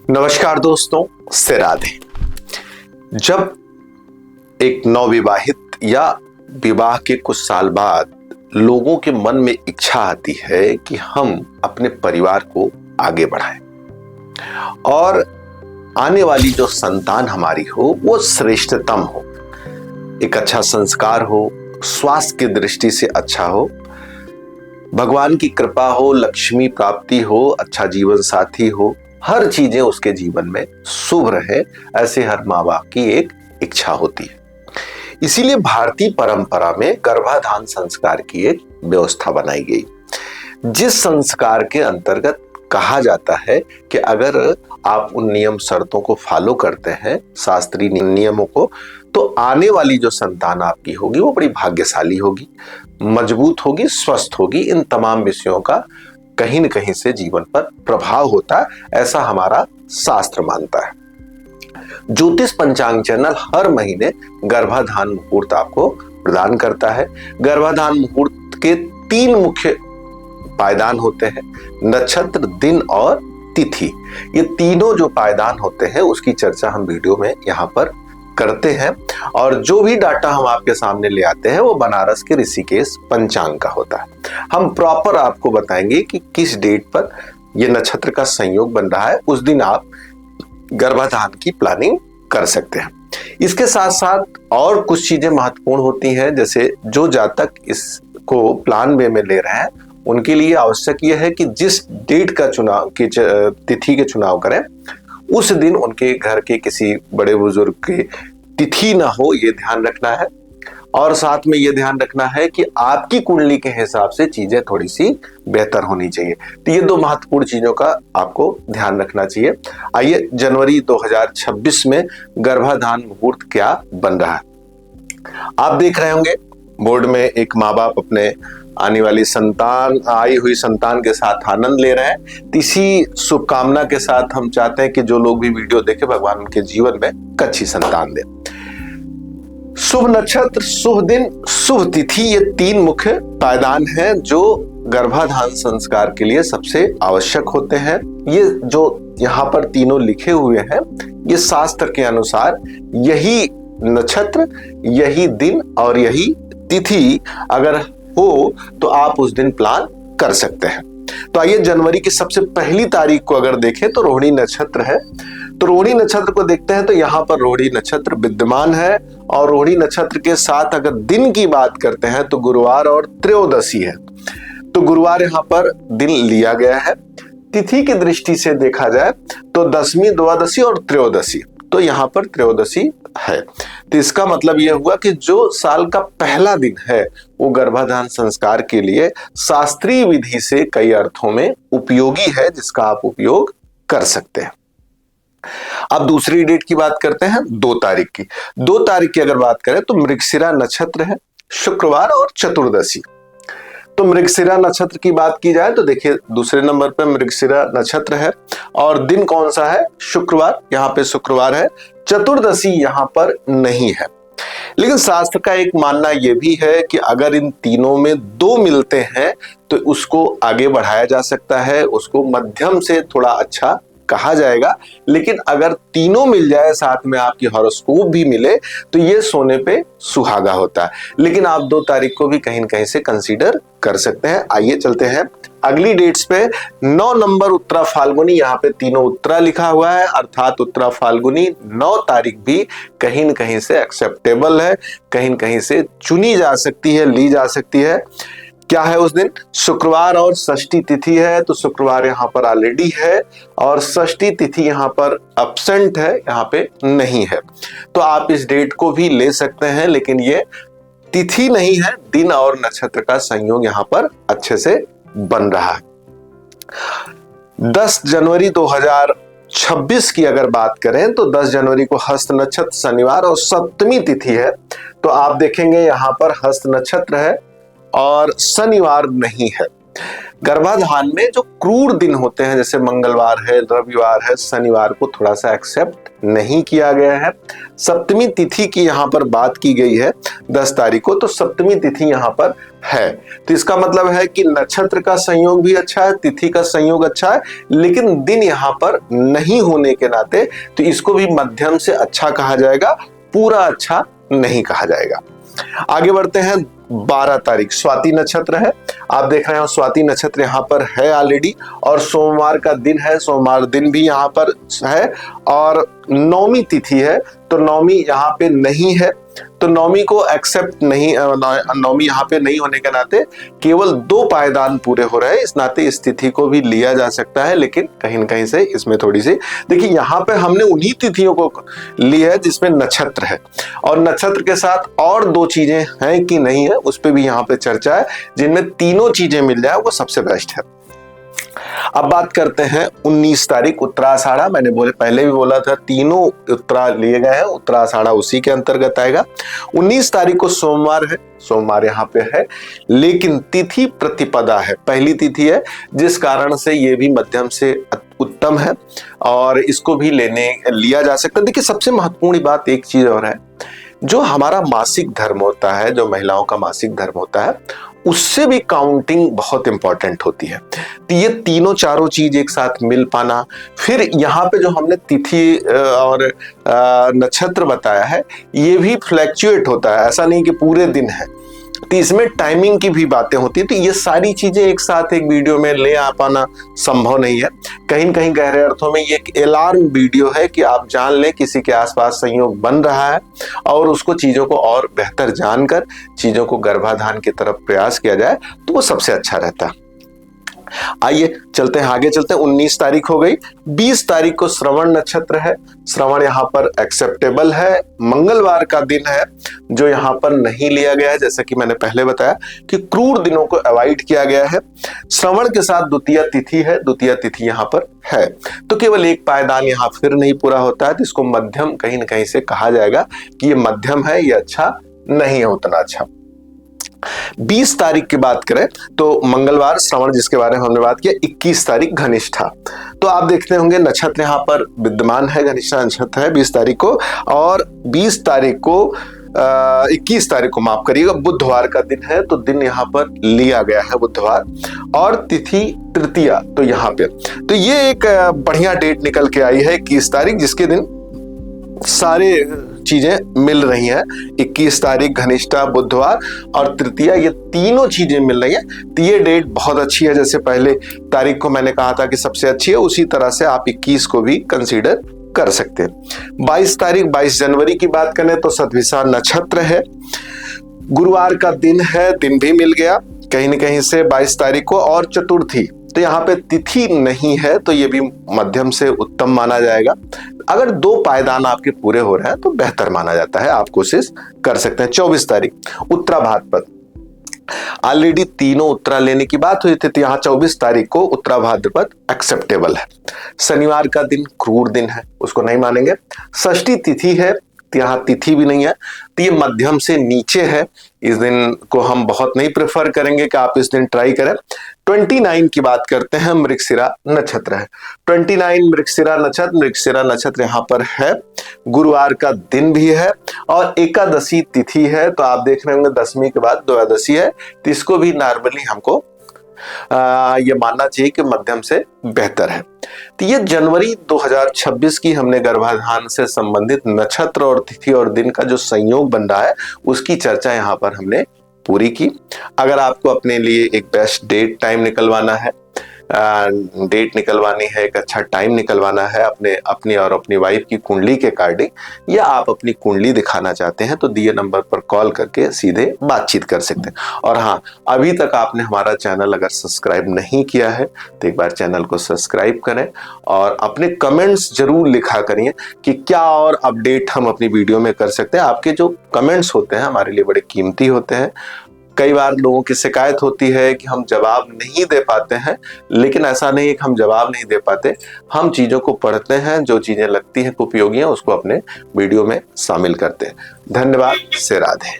नमस्कार दोस्तों, से राधे। जब एक नवविवाहित या विवाह के कुछ साल बाद लोगों के मन में इच्छा आती है कि हम अपने परिवार को आगे बढ़ाएं और आने वाली जो संतान हमारी हो वो श्रेष्ठतम हो, एक अच्छा संस्कार हो, स्वास्थ्य की दृष्टि से अच्छा हो, भगवान की कृपा हो, लक्ष्मी प्राप्ति हो, अच्छा जीवन साथी हो, हर चीजें उसके जीवन में शुभ रहे, ऐसे हर माँ बाप की एक इच्छा होती है। इसीलिए भारतीय परंपरा में गर्भाधान संस्कार की एक व्यवस्था बनाई गई, जिस संस्कार के अंतर्गत कहा जाता है कि अगर आप उन नियम शर्तों को फॉलो करते हैं, शास्त्रीय नियमों को, तो आने वाली जो संतान आपकी होगी वो बड़ी भाग्यशाली होगी, मजबूत होगी, स्वस्थ होगी। इन तमाम विषयों का कहीं न कहीं से जीवन पर प्रभाव होता है, ऐसा हमारा शास्त्र मानता है। ज्योतिष पंचांग चैनल हर महीने गर्भाधान मुहूर्त आपको प्रदान करता है। गर्भाधान मुहूर्त के 3 मुख्य पायदान होते हैं, नक्षत्र, दिन और तिथि। ये तीनों जो पायदान होते हैं उसकी चर्चा हम वीडियो में यहाँ पर करते हैं, और जो भी डाटा हम आपके सामने ले आते हैं वो बनारस के ऋषिकेश पंचांग का होता है। हम प्रॉपर आपको बताएंगे कि किस डेट पर ये नक्षत्र का संयोग बन रहा है, उस दिन आप गर्भाधान की प्लानिंग कर सकते हैं। इसके साथ साथ और कुछ चीजें महत्वपूर्ण होती हैं, जैसे जो जातक इसको प्लान वे में ले रहे हैं उनके लिए आवश्यक यह है कि जिस डेट का चुनाव की तिथि के चुनाव करें उस दिन उनके घर के किसी बड़े बुजुर्ग की तिथि ना हो, ये ध्यान रखना है। और साथ में ये ध्यान रखना है कि आपकी कुंडली के हिसाब से चीजें थोड़ी सी बेहतर होनी चाहिए। तो ये 2 महत्वपूर्ण चीजों का आपको ध्यान रखना चाहिए। आइए जनवरी 2026 में गर्भाधान मुहूर्त क्या बन रहा है। आप देख रहे होंगे बोर्ड में एक माँ बाप अपने आने वाली संतान, आई हुई संतान के साथ आनंद ले रहे हैं। इसी शुभकामना के साथ हम चाहते हैं कि जो लोग भी वीडियो देखे भगवान उनके जीवन में अच्छी संतान दे। शुभ नक्षत्र, शुभ दिन, शुभ तिथि, ये 3 मुख्य पायदान हैं जो गर्भाधान संस्कार के लिए सबसे आवश्यक होते हैं। ये जो यहाँ पर तीनों लिखे हुए हैं ये शास्त्र के अनुसार यही नक्षत्र, यही दिन और यही तिथि अगर हो तो आप उस दिन प्लान कर सकते हैं। तो आइए जनवरी की सबसे पहली तारीख को अगर देखें तो रोहिणी नक्षत्र है। तो रोहिणी नक्षत्र को देखते हैं तो यहाँ पर रोहिणी नक्षत्र विद्यमान है, और रोहिणी नक्षत्र के साथ अगर दिन की बात करते हैं तो गुरुवार और त्रयोदशी है। तो गुरुवार यहाँ पर दिन लिया गया है। तिथि की दृष्टि से देखा जाए तो दशमी, द्वादशी और त्रयोदशी, तो यहाँ पर त्रयोदशी है। तो इसका मतलब यह हुआ कि जो साल का पहला दिन है वो गर्भाधान संस्कार के लिए शास्त्रीय विधि से कई अर्थों में उपयोगी है, जिसका आप उपयोग कर सकते हैं। अब दूसरी डेट की बात करते हैं, 2 तारीख की। 2 तारीख की अगर बात करें तो मृगशिरा नक्षत्र है, शुक्रवार और चतुर्दशी। तो मृगशिरा नक्षत्र की बात की जाए तो देखिए दूसरे नंबर पर मृगशिरा नक्षत्र है, और दिन कौन सा है? शुक्रवार, यहाँ पे शुक्रवार है। चतुर्दशी यहाँ पर नहीं है, लेकिन शास्त्र का एक मानना यह भी है कि अगर इन तीनों में 2 मिलते हैं तो उसको आगे बढ़ाया जा सकता है, उसको मध्यम से थोड़ा अच्छा कहा जाएगा। लेकिन अगर तीनों मिल जाए, साथ में आपकी हॉरोस्कोप भी मिले, तो ये सोने पे सुहागा होता है। लेकिन आप 2 तारीख को भी कहीं न कहीं से कंसीडर कर सकते हैं। आइए चलते हैं अगली डेट्स पे। 9 नंबर उत्तरा फाल्गुनी, यहाँ पे तीनों उत्तरा लिखा हुआ है, अर्थात उत्तरा फाल्गुनी 9 तारीख भी कहीं न कहीं से एक्सेप्टेबल है, कहीं न कहीं से चुनी जा सकती है, ली जा सकती है। क्या है उस दिन? शुक्रवार और षष्ठी तिथि है। तो शुक्रवार यहाँ पर ऑलरेडी है और षष्ठी तिथि यहाँ पर एब्सेंट है, यहाँ पे नहीं है। तो आप इस डेट को भी ले सकते हैं, लेकिन ये तिथि नहीं है, दिन और नक्षत्र का संयोग यहाँ पर अच्छे से बन रहा है। 10 जनवरी 2026 की अगर बात करें तो 10 जनवरी को हस्त नक्षत्र शनिवार और सप्तमी तिथि है। तो आप देखेंगे यहाँ पर हस्त नक्षत्र है और शनिवार नहीं है। गर्भाधान में जो क्रूर दिन होते हैं जैसे मंगलवार है, रविवार है, शनिवार को थोड़ा सा एक्सेप्ट नहीं किया गया है। सप्तमी तिथि की यहाँ पर बात की गई है 10 तारीख को, तो सप्तमी तिथि यहाँ पर है। तो इसका मतलब है कि नक्षत्र का संयोग भी अच्छा है, तिथि का संयोग अच्छा है, लेकिन दिन यहां पर नहीं होने के नाते तो इसको भी मध्यम से अच्छा कहा जाएगा, पूरा अच्छा नहीं कहा जाएगा। आगे बढ़ते हैं। 12 तारीख स्वाति नक्षत्र है। आप देख रहे हो स्वाति नक्षत्र यहाँ पर है ऑलरेडी, और सोमवार का दिन है, सोमवार दिन भी यहाँ पर है, और नौमी तिथि है, तो नौमी यहाँ पे नहीं है, तो नौमी को एक्सेप्ट नहीं, नौमी यहाँ पे नहीं होने के नाते केवल 2 पायदान पूरे हो रहे हैं, इस नाते इस तिथि को भी लिया जा सकता है, लेकिन कहीं न कहीं से इसमें थोड़ी सी देखिए, यहाँ पे हमने उन्हीं तिथियों को ली है जिसमें नक्षत्र है, और नक्षत्र के साथ और 2 चीजें हैं कि नहीं है उस पर भी यहाँ पे चर्चा है, जिनमें तीनों चीजें मिल जाए वो सबसे बेस्ट है। अब बात करते हैं 19 तारीख उत्तराषाढ़ा। मैंने पहले भी बोला था तीनों उत्तरा लिए गए हैं, उत्तराषाढ़ा उसी के अंतर्गत आएगा। 19 तारीख को सोमवार है, सोमवार यहाँ पे है, लेकिन तिथि प्रतिपदा है, पहली तिथि है, जिस कारण से ये भी मध्यम से उत्तम है और इसको भी लिया जा सकता है। देखिए सबसे महत्वपूर्ण बात एक चीज और है, जो हमारा मासिक धर्म होता है, जो महिलाओं का मासिक धर्म होता है, उससे भी काउंटिंग बहुत इंपॉर्टेंट होती है। तो ये तीनों चारों चीज एक साथ मिल पाना, फिर यहाँ पे जो हमने तिथि और नक्षत्र बताया है, ये भी फ्लैक्चुएट होता है, ऐसा नहीं कि पूरे दिन है, तो इसमें टाइमिंग की भी बातें होती है। तो ये सारी चीजें एक साथ एक वीडियो में ले आ पाना संभव नहीं है। कहीं न कहीं गहरे अर्थों में ये एक अलार्म वीडियो है कि आप जान लें किसी के आसपास संयोग बन रहा है और उसको चीजों को और बेहतर जानकर चीजों को गर्भाधान की तरफ प्रयास किया जाए तो वो सबसे अच्छा रहता है। आइए चलते हैं, आगे चलते हैं। 19 तारीख हो गई। 20 तारीख को श्रवण नक्षत्र है। श्रवण यहाँ पर एक्सेप्टेबल है, मंगलवार का दिन है, जो यहाँ पर नहीं लिया गया है, जैसा कि मैंने पहले बताया कि क्रूर दिनों को अवॉइड किया गया है। श्रवण के साथ द्वितीय तिथि है, द्वितीय तिथि यहाँ पर है, तो केवल एक पायदान यहाँ फिर नहीं पूरा होता है, तो इसको मध्यम कहीं न कहीं से कहा जाएगा कि ये मध्यम है, ये अच्छा नहीं है उतना अच्छा। 20 तारीख की बात करें तो मंगलवार श्रवण जिसके बारे में हमने बात किया। 21 तारीख घनिष्ठा, तो आप देखते होंगे नक्षत्र यहाँ पर विद्यमान है, घनिष्ठा नक्षत्र है 20 तारीख को, और 20 तारीख को 21 तारीख को माफ करिएगा, बुधवार का दिन है, तो दिन यहाँ पर लिया गया है बुधवार, और तिथि तृतीया, तो यहाँ पे तो ये एक बढ़िया डेट निकल के आई है 21 तारीख, जिसके दिन सारे चीजें मिल रही हैं। 21 तारीख घनिष्ठा, बुधवार और तृतीया, ये तीनों चीजें मिल रही हैं, तो ये डेट बहुत अच्छी है। जैसे पहले तारीख को मैंने कहा था कि सबसे अच्छी है, उसी तरह से आप 21 को भी कंसीडर कर सकते हैं। 22 तारीख 22 जनवरी की बात करें तो सतभिषा नक्षत्र है, गुरुवार का दिन है, दिन भी मिल गया कहीं न कहीं से 22 तारीख को, और चतुर्थी, तो यहाँ पे तिथि नहीं है, तो ये भी मध्यम से उत्तम माना जाएगा। अगर 2 पायदान आपके पूरे हो रहे हैं तो बेहतर माना जाता है, आप कोशिश कर सकते हैं। 24 तारीख उत्तरा भाद्रपद, ऑलरेडी तीनों उत्तरा लेने की बात हुई थी, तो यहाँ 24 तारीख को उत्तरा भाद्रपद एक्सेप्टेबल है। शनिवार का दिन क्रूर दिन है, उसको नहीं मानेंगे। षष्ठी तिथि है, यहाँ तिथि भी नहीं है, तो ये मध्यम से नीचे है, इस दिन को हम बहुत नहीं प्रेफर करेंगे कि आप इस दिन ट्राई करें। 29 की बात करते हैं, मृगशिरा नक्षत्र है। 29 मृगशिरा नक्षत्र यहाँ पर है, गुरुवार का दिन भी है और एकादशी तिथि है, तो आप देख रहे होंगे 10वीं के बाद द्वादशी है, तो इसको भी नॉर्मली हमको ये मानना चाहिए कि मध्यम से बेहतर है। तो ये जनवरी 2026 की हमने गर्भाधान से संबंधित नक्षत्र और तिथि और दिन का जो संयोग बन रहा है उसकी चर्चा यहाँ पर हमने पूरी की। अगर आपको अपने लिए एक बेस्ट डेट टाइम निकलवाना है, डेट निकलवानी है, एक अच्छा टाइम निकलवाना है अपनी और अपनी वाइफ की कुंडली के अकॉर्डिंग, या आप अपनी कुंडली दिखाना चाहते हैं तो दिए नंबर पर कॉल करके सीधे बातचीत कर सकते हैं। और हाँ, अभी तक आपने हमारा चैनल अगर सब्सक्राइब नहीं किया है तो एक बार चैनल को सब्सक्राइब करें और अपने कमेंट्स जरूर लिखा करिए कि क्या और अपडेट हम अपनी वीडियो में कर सकते हैं। आपके जो कमेंट्स होते हैं हमारे लिए बड़े कीमती होते हैं। कई बार लोगों की शिकायत होती है कि हम जवाब नहीं दे पाते हैं, लेकिन ऐसा नहीं है कि हम जवाब नहीं दे पाते, हम चीज़ों को पढ़ते हैं, जो चीज़ें लगती हैं उपयोगी हैं उसको अपने वीडियो में शामिल करते हैं। धन्यवाद, से राधे।